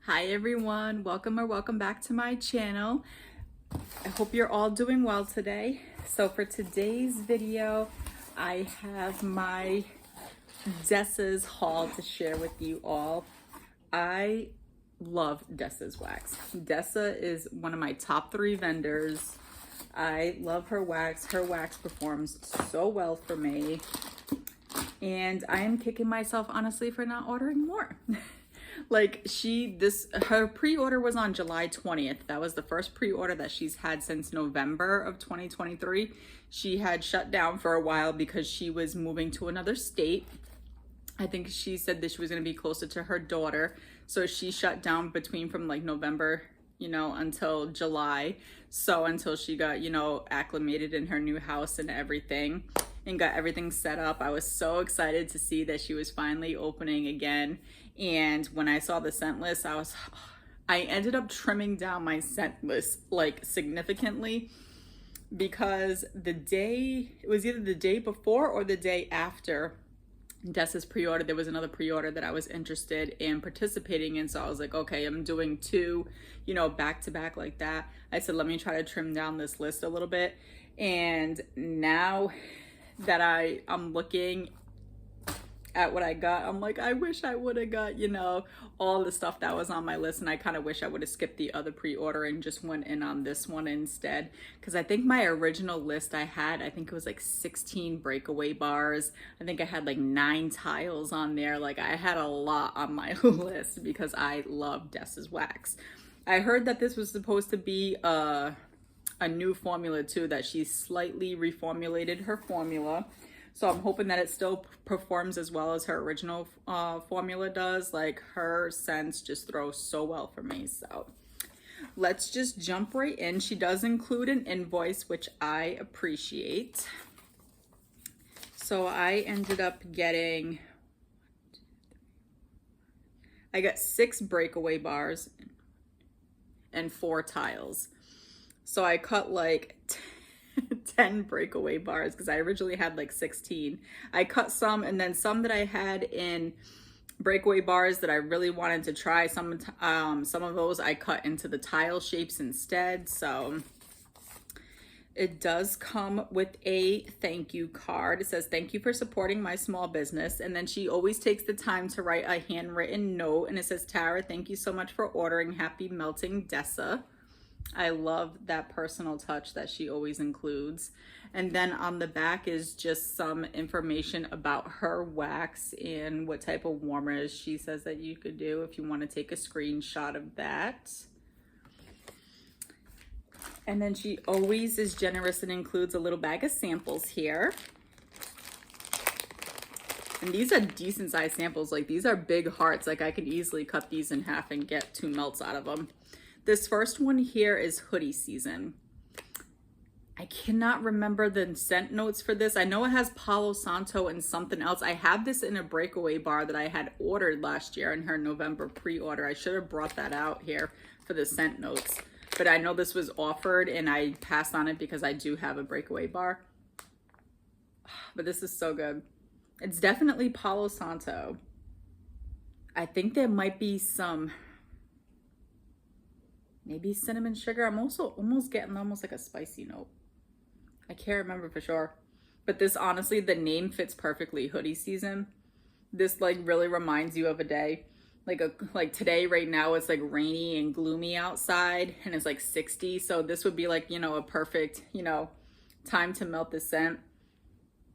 Hi everyone, welcome back to my channel. I hope you're all doing well today. So for today's video, I have my Dessa's haul to share with you all. I love Dessa's wax. Dessa is one of my top 3 vendors. I love her wax. Her wax performs so well for me. And I am kicking myself honestly for not ordering more. Like her pre-order was on July 20th. That was the first pre-order that she's had since November of 2023. She had shut down for a while because she was moving to another state. I think she said that she was going to be closer to her daughter. So she shut down from like November, until July. So until she got, acclimated in her new house and everything and got everything set up. I was so excited to see that she was finally opening again. And when I saw the scent list, I ended up trimming down my scent list like significantly because it was either the day before or the day after Dessa's pre-order, there was another pre-order that I was interested in participating in. So I was like, okay, I'm doing 2, back to back like that. I said, let me try to trim down this list a little bit. And now that I'm looking at what I got, I'm like, I wish I would have got, all the stuff that was on my list. And I kind of wish I would have skipped the other pre-order and just went in on this one instead. Because I think my original list I think it was like 16 breakaway bars. I think I had like 9 tiles on there. Like I had a lot on my list because I love Dessa's wax. I heard that this was supposed to be a new formula too, that she slightly reformulated her formula. So I'm hoping that it still performs as well as her original formula does. Like her scents just throw so well for me. So let's just jump right in. She does include an invoice, which I appreciate. So I ended up I got 6 breakaway bars and 4 tiles. So I cut like 10 breakaway bars because I originally had like 16. I cut some, and then some that I had in breakaway bars that I really wanted to try. Some of those I cut into the tile shapes instead. So it does come with a thank you card. It says, thank you for supporting my small business. And then she always takes the time to write a handwritten note. And it says, Tara, thank you so much for ordering. Happy melting, Dessa. I love that personal touch that she always includes. And then on the back is just some information about her wax and what type of warmers she says that you could do if you want to take a screenshot of that. And then she always is generous and includes a little bag of samples here. And these are decent sized samples. Like these are big hearts. Like I could easily cut these in half and get 2 melts out of them. This first one here is hoodie season. I cannot remember the scent notes for this. I know it has Palo Santo and something else. I have this in a breakaway bar that I had ordered last year in her November pre-order. I should have brought that out here for the scent notes. But I know this was offered and I passed on it because I do have a breakaway bar. But this is so good. It's definitely Palo Santo. I think there might be some maybe cinnamon sugar. I'm also almost getting almost like a spicy note. I can't remember for sure. But this, honestly, the name fits perfectly. Hoodie season. This like really reminds you of a day. Like today right now it's like rainy and gloomy outside and it's like 60. So this would be like, a perfect, time to melt the scent.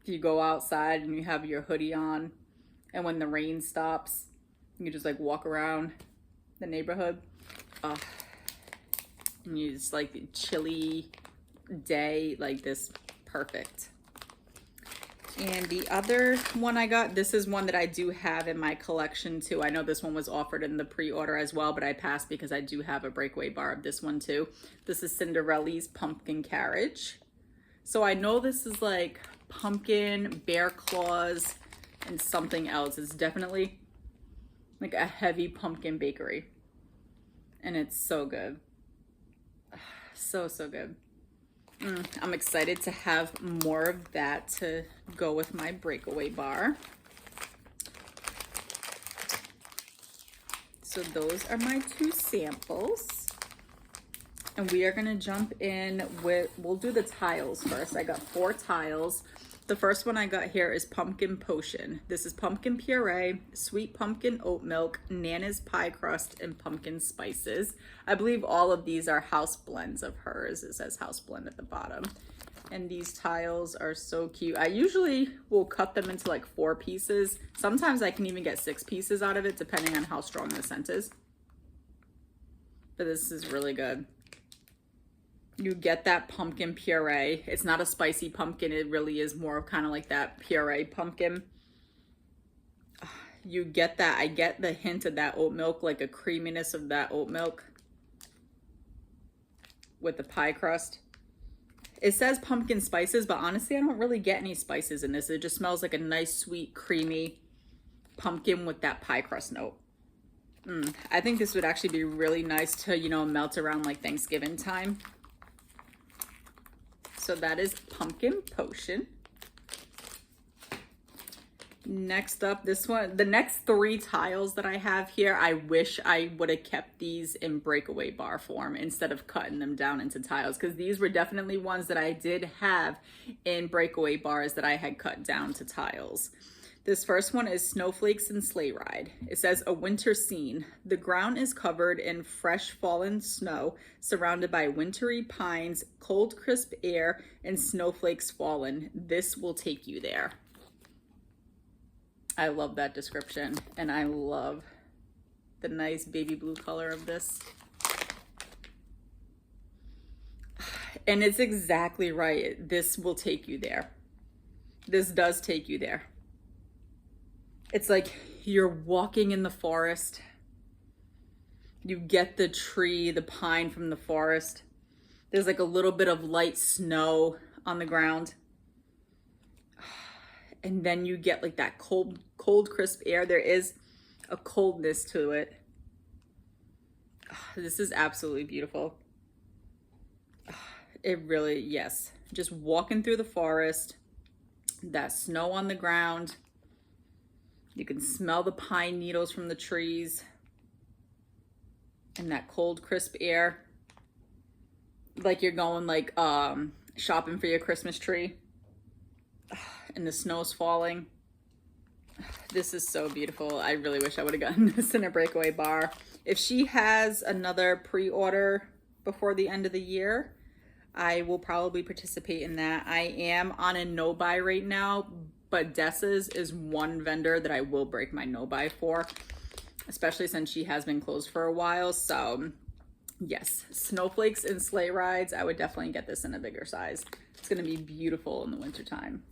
If you go outside and you have your hoodie on and when the rain stops, you can just like walk around the neighborhood. And you just like a chilly day like this, perfect. And the other one I got, this is one that I do have in my collection too. I know this one was offered in the pre-order as well, but I passed because I do have a breakaway bar of this one too. This is Cinderella's Pumpkin Carriage. So I know this is like pumpkin, bear claws, and something else. It's definitely like a heavy pumpkin bakery. And it's so good. So good. I'm excited to have more of that to go with my breakaway bar. So those are my 2 samples. And we are gonna jump in with, we'll do the tiles first. I got 4 tiles. The first one I got here is Pumpkin Potion. This is pumpkin puree, sweet pumpkin oat milk, Nana's pie crust, and pumpkin spices. I believe all of these are house blends of hers. It says house blend at the bottom. And these tiles are so cute. I usually will cut them into like 4 pieces. Sometimes I can even get 6 pieces out of it, depending on how strong the scent is. But this is really good. You get that pumpkin puree. It's not a spicy pumpkin. It really is more of kind of like that puree pumpkin. You get that. I get the hint of that oat milk, like a creaminess of that oat milk with the pie crust. It says pumpkin spices, but honestly, I don't really get any spices in this. It just smells like a nice, sweet, creamy pumpkin with that pie crust note. I think this would actually be really nice to, you know, melt around like Thanksgiving time. So that is Pumpkin Potion. Next up, this one, the next 3 tiles that I have here, I wish I would have kept these in breakaway bar form instead of cutting them down into tiles, because these were definitely ones that I did have in breakaway bars that I had cut down to tiles. This first one is Snowflakes and Sleigh Ride. It says, a winter scene. The ground is covered in fresh fallen snow, surrounded by wintry pines, cold crisp air, and snowflakes fallen. This will take you there. I love that description, and I love the nice baby blue color of this. And it's exactly right. This will take you there. This does take you there. It's like you're walking in the forest. You get the tree, the pine from the forest. There's like a little bit of light snow on the ground. And then you get like that cold, crisp air. There is a coldness to it. This is absolutely beautiful. It really, yes. Just walking through the forest, that snow on the ground. You can smell the pine needles from the trees and that cold, crisp air. Like you're going like shopping for your Christmas tree and the snow's falling. This is so beautiful. I really wish I would have gotten this in a breakaway bar. If she has another pre-order before the end of the year, I will probably participate in that. I am on a no buy right now, but Dessa's is one vendor that I will break my no buy for, especially since she has been closed for a while. So yes, Snowflakes and Sleigh Rides. I would definitely get this in a bigger size. It's gonna be beautiful in the wintertime.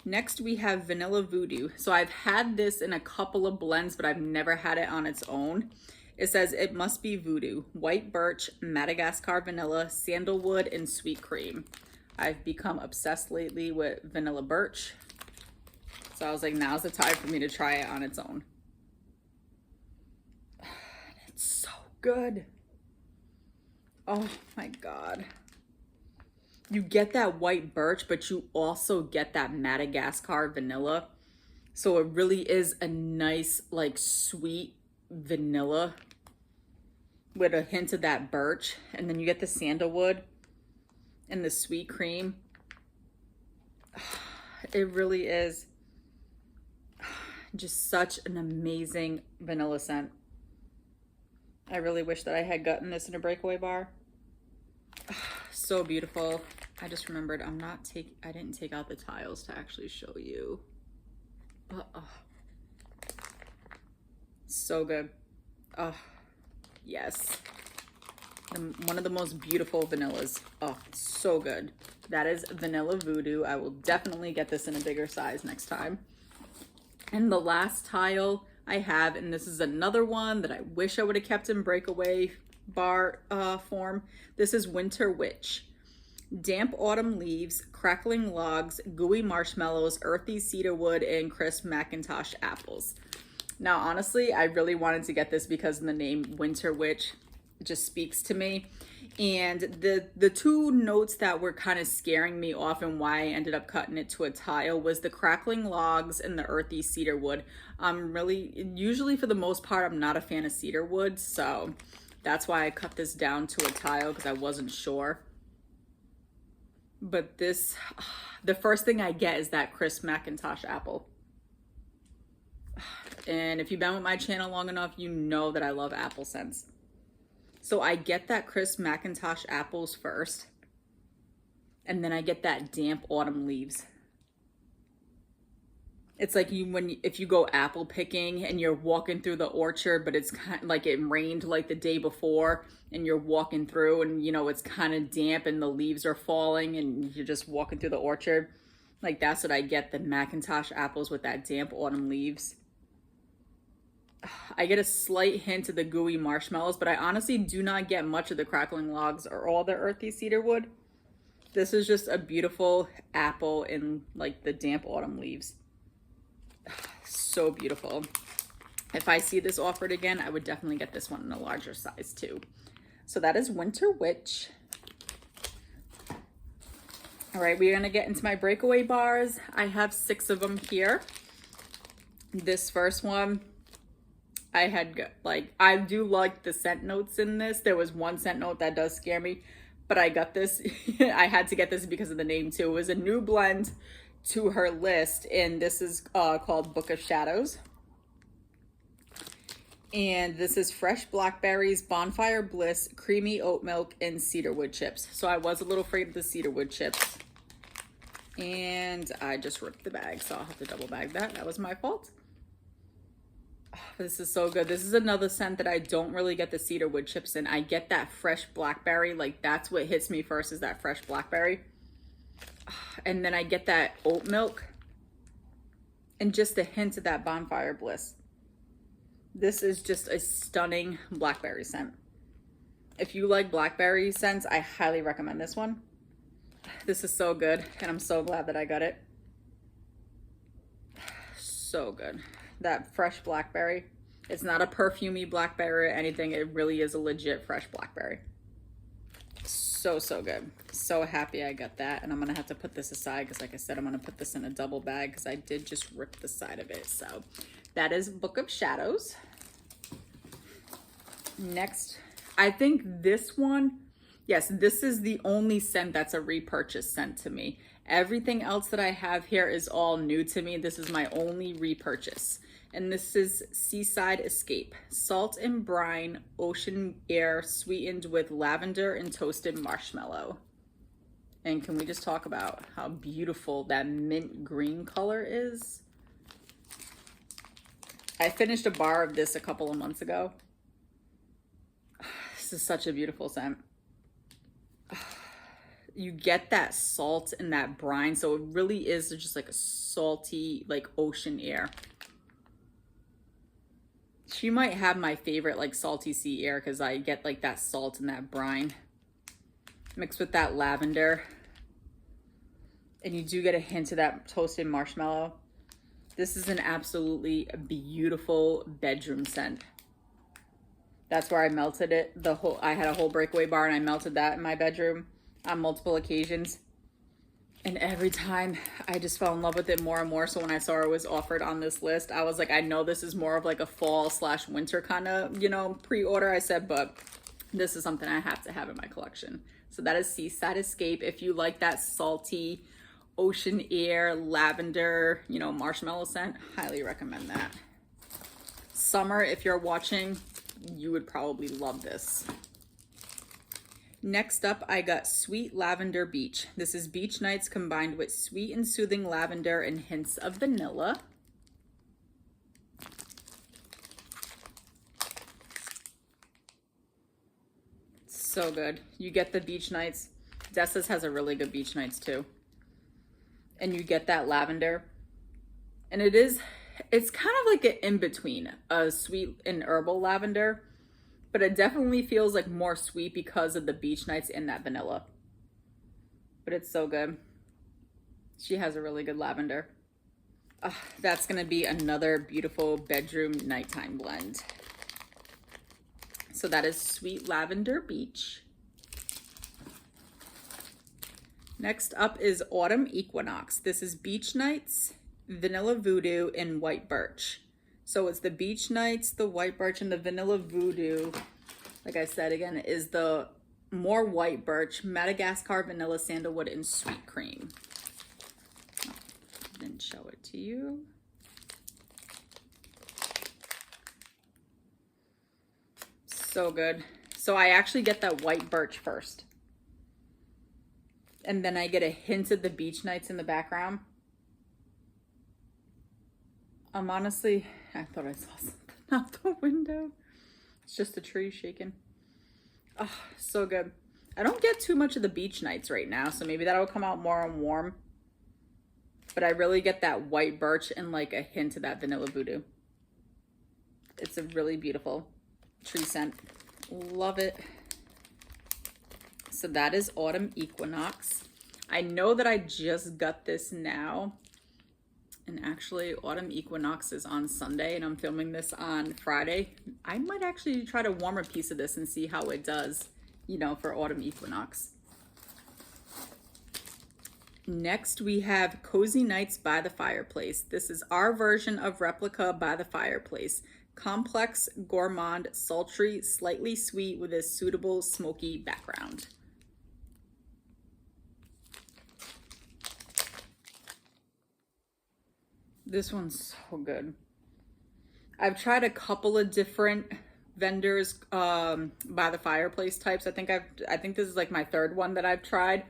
Next we have Vanilla Voodoo. So I've had this in a couple of blends, but I've never had it on its own. It says it must be voodoo, white birch, Madagascar vanilla, sandalwood, and sweet cream. I've become obsessed lately with vanilla birch. So I was like, now's the time for me to try it on its own. It's so good. Oh my God. You get that white birch, but you also get that Madagascar vanilla. So it really is a nice, like sweet vanilla with a hint of that birch. And then you get the sandalwood and the sweet cream. It really is just such an amazing vanilla scent. I really wish that I had gotten this in a breakaway bar. So beautiful. I just remembered I didn't take out the tiles to actually show you. So good. Oh, yes. One of the most beautiful vanillas. Oh, so good. That is Vanilla Voodoo. I will definitely get this in a bigger size next time. And the last tile I have, and this is another one that I wish I would have kept in breakaway bar form. This is Winter Witch. Damp autumn leaves, crackling logs, gooey marshmallows, earthy cedar wood, and crisp Macintosh apples. Now, honestly, I really wanted to get this because of the name Winter Witch. It just speaks to me. And the two notes that were kind of scaring me off and why I ended up cutting it to a tile was the crackling logs and the earthy cedar wood. Usually for the most part, I'm not a fan of cedar wood, so that's why I cut this down to a tile, because I wasn't sure. But this, the first thing I get is that crisp Macintosh apple. And if you've been with my channel long enough, you know that I love apple scents. So I get that crisp Macintosh apples first, and then I get that damp autumn leaves. It's like if you go apple picking and you're walking through the orchard, but it's kind of like it rained like the day before, and you're walking through and you know it's kind of damp and the leaves are falling and you're just walking through the orchard. Like that's what I get, the Macintosh apples with that damp autumn leaves. I get a slight hint of the gooey marshmallows, but I honestly do not get much of the crackling logs or all the earthy cedar wood. This is just a beautiful apple in like the damp autumn leaves. So beautiful. If I see this offered again, I would definitely get this one in a larger size too. So that is Winter Witch. All right, we're gonna get into my breakaway bars. I have 6 of them here. This first one, I do like the scent notes in this. There was one scent note that does scare me, but I got this. I had to get this because of the name too. It was a new blend to her list, and this is called Book of Shadows. And this is fresh blackberries, bonfire bliss, creamy oat milk, and cedarwood chips. So I was a little afraid of the cedarwood chips, and I just ripped the bag, so I'll have to double bag that. That was my fault. This is so good. This is another scent that I don't really get the cedarwood chips in. I get that fresh blackberry. Like that's what hits me first, is that fresh blackberry. And then I get that oat milk and just a hint of that bonfire bliss. This is just a stunning blackberry scent. If you like blackberry scents, I highly recommend this one. This is so good, and I'm so glad that I got it. So good. That fresh blackberry. It's not a perfumey blackberry or anything. It really is a legit fresh blackberry. So good. So happy I got that, and I'm gonna have to put this aside because like I said, I'm gonna put this in a double bag because I did just rip the side of it. So that is Book of Shadows. Next, I think this one, yes, this is the only scent that's a repurchase scent to me. Everything else that I have here is all new to me. This is my only repurchase. And this is Seaside Escape. Salt and brine, ocean air, sweetened with lavender and toasted marshmallow. And can we just talk about how beautiful that mint green color is? I finished a bar of this a couple of months ago. This is such a beautiful scent. You get that salt and that brine, so it really is just like a salty, like ocean air. She might have my favorite like salty sea air because I get like that salt and that brine mixed with that lavender. And you do get a hint of that toasted marshmallow. This is an absolutely beautiful bedroom scent. That's where I melted it. I had a whole breakaway bar and I melted that in my bedroom on multiple occasions. And every time I just fell in love with it more and more. So when I saw it was offered on this list, I was like, I know this is more of like a fall/winter kind of, you know, pre-order. I said, but this is something I have to have in my collection. So that is Seaside Escape. If you like that salty ocean air, lavender, you know, marshmallow scent, highly recommend that. Summer, if you're watching, you would probably love this. Next up, I got Sweet Lavender Beach. This is beach nights combined with sweet and soothing lavender and hints of vanilla. So good. You get the beach nights. Dessa's has a really good beach nights too. And you get that lavender. And it's kind of like an in-between, a sweet and herbal lavender. But it definitely feels like more sweet because of the beach nights and that vanilla. But it's so good. She has a really good lavender. That's gonna be another beautiful bedroom nighttime blend. So that is Sweet Lavender Beach. Next up is Autumn Equinox. This is Beach Nights, Vanilla Voodoo, and White Birch. So it's the Beach Nights, the White Birch, and the Vanilla Voodoo. Like I said, again, is the more White Birch, Madagascar, Vanilla, Sandalwood, and Sweet Cream. Didn't show it to you. So good. So I actually get that White Birch first. And then I get a hint of the Beach Nights in the background. Honestly, I thought I saw something out the window. It's just a tree shaking. Oh, so good. I don't get too much of the Beach Nights right now, so maybe that'll come out more on warm. But I really get that White Birch and like a hint of that Vanilla Voodoo. It's a really beautiful tree scent. Love it. So that is Autumn Equinox. I know that I just got this now. And actually, Autumn Equinox is on Sunday, and I'm filming this on Friday. I might actually try to warm a piece of this and see how it does, you know, for Autumn Equinox. Next, we have Cozy Nights by the Fireplace. This is our version of Replica by the Fireplace. Complex, gourmand, sultry, slightly sweet with a suitable smoky background. This one's so good. I've tried a couple of different vendors by the Fireplace types. I think this is like my third one that I've tried.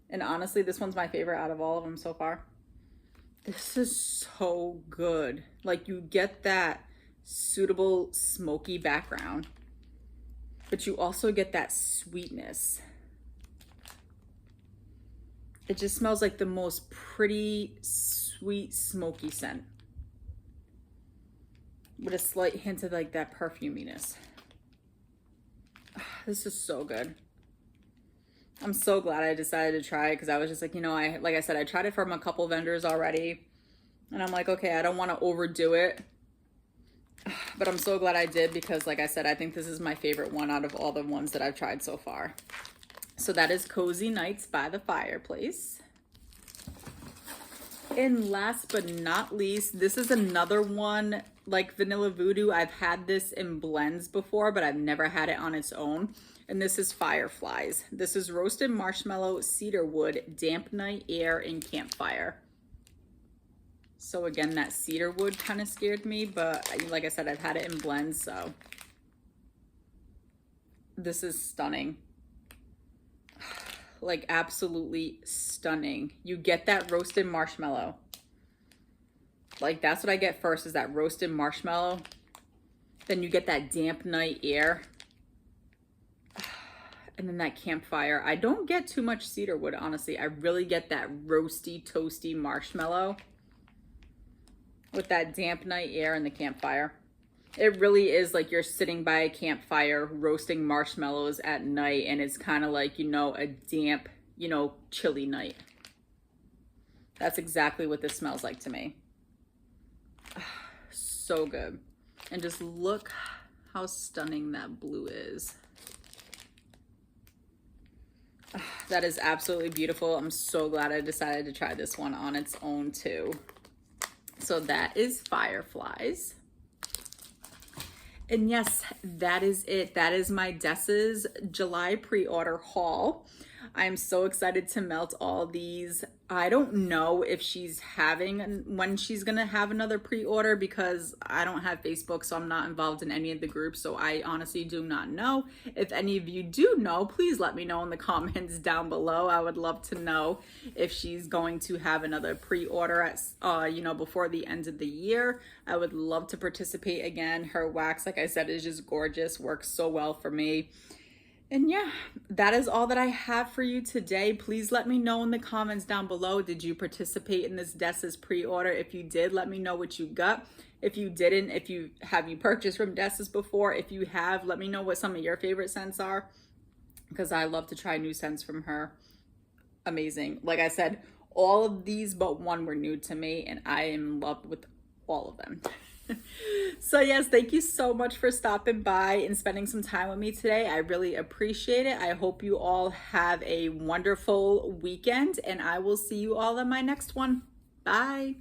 And honestly, this one's my favorite out of all of them so far. This is so good. Like, you get that suitable smoky background, but you also get that sweetness. It just smells like the most pretty, sweet, smoky scent with a slight hint of like that perfuminess. This is so good. I'm so glad I decided to try it, because I was just like, you know, like I said, I tried it from a couple vendors already, and I'm like, okay, I don't want to overdo it, but I'm so glad I did, because like I said, I think this is my favorite one out of all the ones that I've tried so far. So that is Cozy Nights by the Fireplace. And last but not least, this is another one like Vanilla Voodoo. I've had this in blends before, but I've never had it on its own. And this is Fireflies. This is roasted marshmallow, cedar wood, damp night air, and campfire. So again, that cedar wood kind of scared me, but like I said, I've had it in blends, so this is stunning. Like, absolutely stunning. You get that roasted marshmallow. Like, that's what I get first, is that roasted marshmallow. Then you get that damp night air. And then that campfire. I don't get too much cedar wood, honestly. I really get that roasty, toasty marshmallow with that damp night air and the campfire. It really is like you're sitting by a campfire roasting marshmallows at night, and it's kind of like, you know, a damp, you know, chilly night. That's exactly what this smells like to me. So good. And just look how stunning that blue is. That is absolutely beautiful. I'm so glad I decided to try this one on its own too. So that is Fireflies. And yes, that is it. That is my Dessa's July pre-order haul. I'm so excited to melt all these. I don't know if when she's gonna have another pre-order, because I don't have Facebook, so I'm not involved in any of the groups. So I honestly do not know. If any of you do know, please let me know in the comments down below. I would love to know if she's going to have another pre-order at, you know, before the end of the year. I would love to participate again. Her wax, like I said, is just gorgeous. Works so well for me. And yeah, that is all that I have for you today. Please let me know in the comments down below. Did you participate in this Dessa's pre-order? If you did, let me know what you got. If you didn't, have you purchased from Dessa's before? If you have, let me know what some of your favorite scents are, because I love to try new scents from her. Amazing. Like I said, all of these but one were new to me, and I am in love with all of them. So yes, thank you so much for stopping by and spending some time with me today. I really appreciate it. I hope you all have a wonderful weekend, and I will see you all in my next one. Bye.